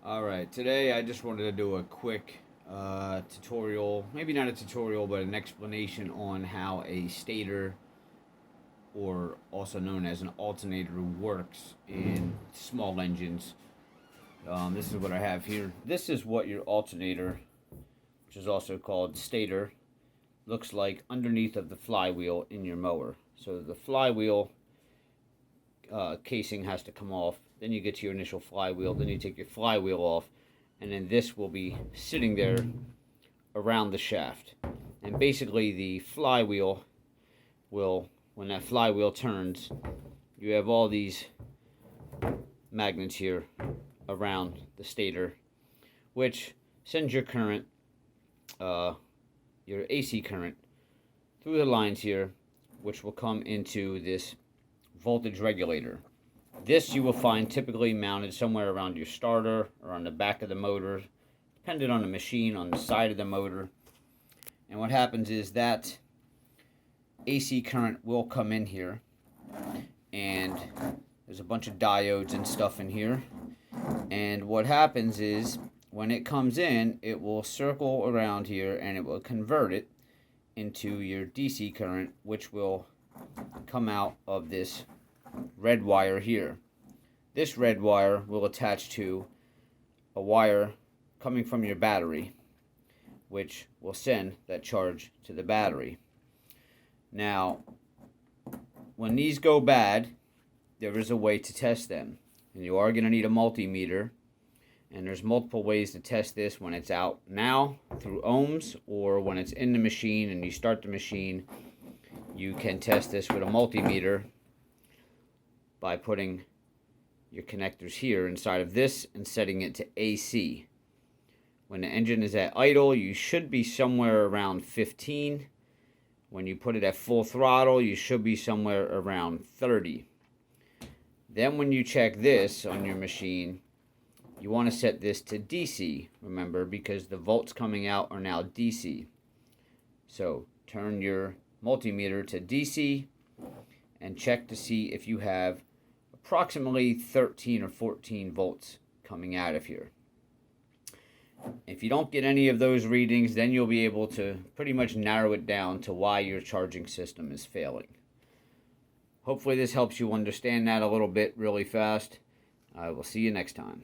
Alright, today I just wanted to do a quick tutorial, maybe not a tutorial, but an explanation on how a stator, or also known as an alternator, works in small engines. This is what I have here. This is what your alternator, which is also called stator, looks like underneath of the flywheel in your mower. So the flywheel casing has to come off. Then you get to your initial flywheel, then you take your flywheel off, and then this will be sitting there around the shaft. And basically the flywheel will, when that flywheel turns, you have all these magnets here around the stator, which sends your current, your AC current, through the lines here, which will come into this voltage regulator. This you will find typically mounted somewhere around your starter or on the back of the motor, depending on the machine, on the side of the motor. And what happens is that AC current will come in here, and there's a bunch of diodes and stuff in here. And what happens is when it comes in, it will circle around here and it will convert it into your DC current, which will come out of this red wire here. This red wire will attach to a wire coming from your battery, which will send that charge to the battery. Now, when these go bad, there is a way to test them, and you are going to need a multimeter, and there's multiple ways to test this when it's out now through ohms, or when it's in the machine and you start the machine, you can test this with a multimeter by putting your connectors here inside of this and setting it to AC. When the engine is at idle, you should be somewhere around 15. When you put it at full throttle, you should be somewhere around 30. Then when you check this on your machine, you want to set this to DC, remember, because the volts coming out are now DC. So turn your multimeter to DC and check to see if you have approximately 13 or 14 volts coming out of here. If you don't get any of those readings, then you'll be able to pretty much narrow it down to why your charging system is failing. Hopefully this helps you understand that a little bit really fast. I will see you next time.